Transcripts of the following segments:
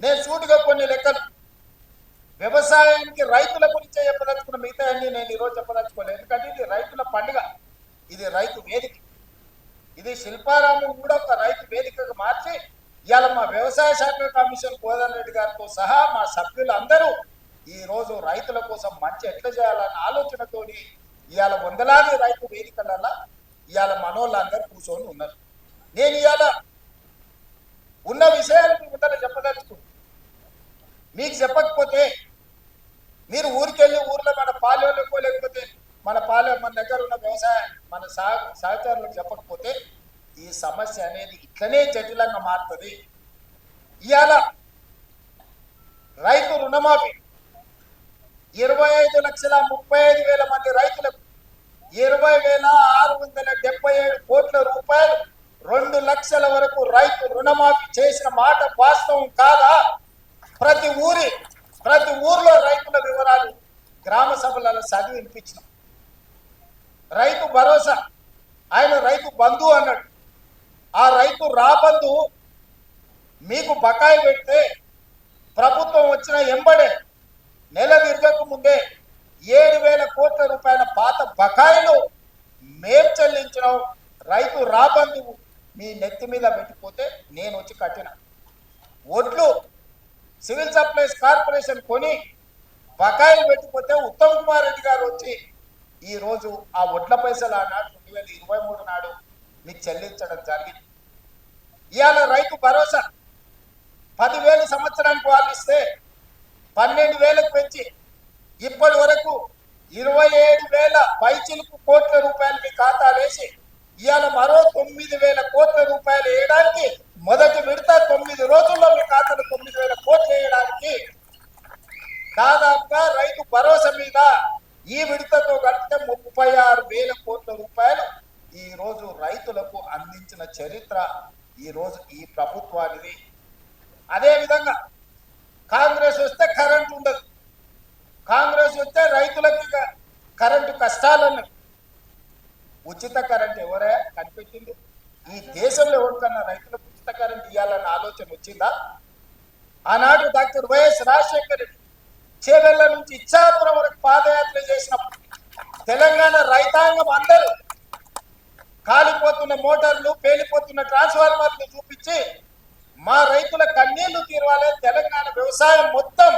నేను సూటిగా కొన్ని లెక్కలు వ్యవసాయానికి రైతుల గురించే చెప్పదలుచుకున్న మిగతా అన్ని నేను ఈరోజు చెప్పదలుచుకోలేదు. ఎందుకంటే ఇది రైతుల పండుగ, ఇది రైతు వేదిక, ఇది శిల్పారామం కూడా ఒక రైతు వేదికగా మార్చి ఇవాళ మా వ్యవసాయ శాఖ కమిషన్ కోదండ రెడ్డి గారితో సహా మా సభ్యులందరూ ఈ రోజు రైతుల కోసం మంచి ఎట్లా చేయాలన్న ఆలోచనతోని ఇవాళ వందలాది రైతు వేదికలలో ఇవాళ మనోళ్ళందరూ కూర్చొని ఉన్నారు. నేను ఇవాళ ఉన్న విషయాలకు ముందర చెప్పదలుచుకున్నాను. మీకు చెప్పకపోతే మీరు ఊరికెళ్ళి ఊర్లో మన పాలెళ్ళకో లేకపోతే మన దగ్గర ఉన్న వ్యవసాయ మన సహచరులకు చెప్పకపోతే ఈ సమస్య అనేది ఇట్లనే జటిలంగా మారుతుంది. ఇవాళ రైతు రుణమాఫీ 25,35,000 మంది రైతులకు 20,677 కోట్ల రూపాయలు 2 లక్షల వరకు రైతు రుణమాఫీ చేసిన మాట వాస్తవం కాదా? ప్రతి ఊర్లో రైతుల వివరాలు గ్రామ సభలలో చదివి వినిపించినాం. రైతు భరోసా ఆయన రైతు బంధు అన్నాడు. ఆ రైతు రాబంధు మీకు బకాయి పెడితే ప్రభుత్వం వచ్చిన ఎంబడే నెల తిరగక ముందే 7,000 కోట్ల రూపాయల పాత బకాయిలు మేం చెల్లించిన రైతు రాబంధు మీ నెత్తి మీద పెట్టిపోతే నేను వచ్చి కట్టిన ఒడ్లు సివిల్ సప్లైస్ కార్పొరేషన్ కొని బకాయిలు పెట్టిపోతే ఉత్తమ్ కుమార్ రెడ్డి గారు వచ్చి ఈరోజు ఆ ఒడ్ల పైసలు ఆనాడు 2023 నాడు మీకు చెల్లించడం జరిగింది. ఇవాళ రైతు భరోసా 10,000 సంవత్సరానికి వాళ్ళు ఇస్తే 12,000కు పెంచి ఇప్పటి వరకు 27,000 పైచిలుకు కోట్ల రూపాయలు మీ ఖాతాలు వేసి ఇవాళ మరో 9,000 కోట్ల రూపాయలు వేయడానికి మొదటి విడత 9 రోజుల్లో మీ ఖాతాలో 9,000 కోట్లు వేయడానికి దాదాపుగా రైతు భరోసా మీద ఈ విడతతో కలిపితే 36,000 కోట్ల రూపాయలు ఈ రోజు రైతులకు అందించిన చరిత్ర ఈ రోజు ఈ ప్రభుత్వానికి. అదేవిధంగా కాంగ్రెస్ వస్తే కరెంట్ ఉండదు, కాంగ్రెస్ వస్తే రైతులకి కరెంటు కష్టాలను. ఉచిత కరెంట్ ఎవరే కనిపెట్టింది? ఈ దేశంలో ఎవరికన్నా రైతులకు ఉచిత కరెంట్ ఇవ్వాలన్న ఆలోచన వచ్చిందా? ఆనాడు డాక్టర్ వైఎస్ రాజశేఖర రెడ్డి చేవెళ్ల నుంచి ఇచ్చాపురం వరకు పాదయాత్ర చేసినప్పుడు తెలంగాణ రైతాంగం అందరూ కాలిపోతున్న మోటార్లు, పేలిపోతున్న ట్రాన్స్ఫార్మర్లు చూపించి మా రైతుల కన్నీళ్లు తీరవాలి. తెలంగాణ వ్యవసాయం మొత్తం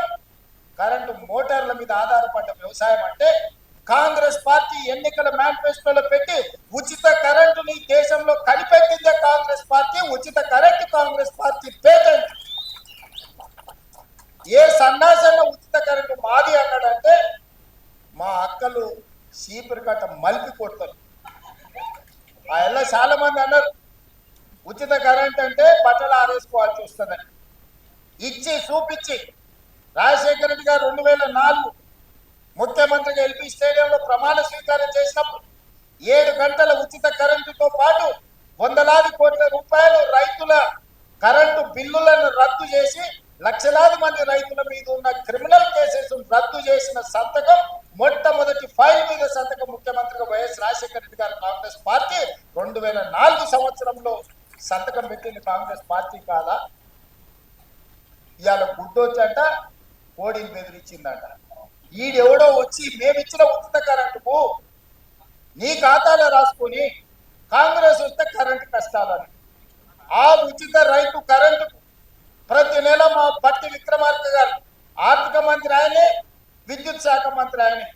కరెంటు మోటార్ల మీద ఆధారపడ్డ వ్యవసాయం అంటే కాంగ్రెస్ పార్టీ ఎన్నికల మేనిఫెస్టోలో పెట్టి ఉచిత కరెంటుని దేశంలో కనిపెట్టిందే కాంగ్రెస్ పార్టీ. ఉచిత కరెంటు కాంగ్రెస్ పార్టీ పేటెంట్. ఏ సన్నాసన్న ఉచిత కరెంటు మాది అన్నాడంటే మా అక్కలు చీపురు కట్ట మలిపి కొడతారు. ఆ ఎలా చాలా మంది అన్నారు ఉచిత కరెంట్ అంటే బట్టలు ఆరేసుకోవాల్సి వస్తుందని. ఇచ్చి చూపించి రాజశేఖర రెడ్డి గారు 2004 ముఖ్యమంత్రిగా ఎల్పీ స్టేడియంలో ప్రమాణ స్వీకారం చేసినప్పుడు 7 గంటల ఉచిత కరెంటుతో పాటు వందలాది కోట్ల రూపాయలు రైతుల కరెంటు బిల్లులను రద్దు చేసి లక్షలాది మంది రైతుల మీద ఉన్న క్రిమినల్ కేసెస్ రద్దు చేసిన సంతకం, మొట్టమొదటి ఫైల్ మీద సంతకం ముఖ్యమంత్రిగా వైఎస్ రాజశేఖర రెడ్డి గారు కాంగ్రెస్ పార్టీ 2004 సంవత్సరంలో సంతకం పెట్టింది కాంగ్రెస్ పార్టీ కాదా? ఇవాళ గుడ్డొచ్చంట కోడిని బెదిరించిందంట. ఈడెవడో వచ్చి మేమిచ్చిన ఉచిత కరెంటుకు నీ ఖాతాలో రాసుకొని కాంగ్రెస్ వస్తే కరెంటు కష్టాలని ఆ ఉచిత రైతు కరెంటుకు ప్రతి నెల మా పట్టి విక్రమార్క గారు ఆర్థిక మంత్రి ఆయనే, విద్యుత్ శాఖ మంత్రి ఆయనే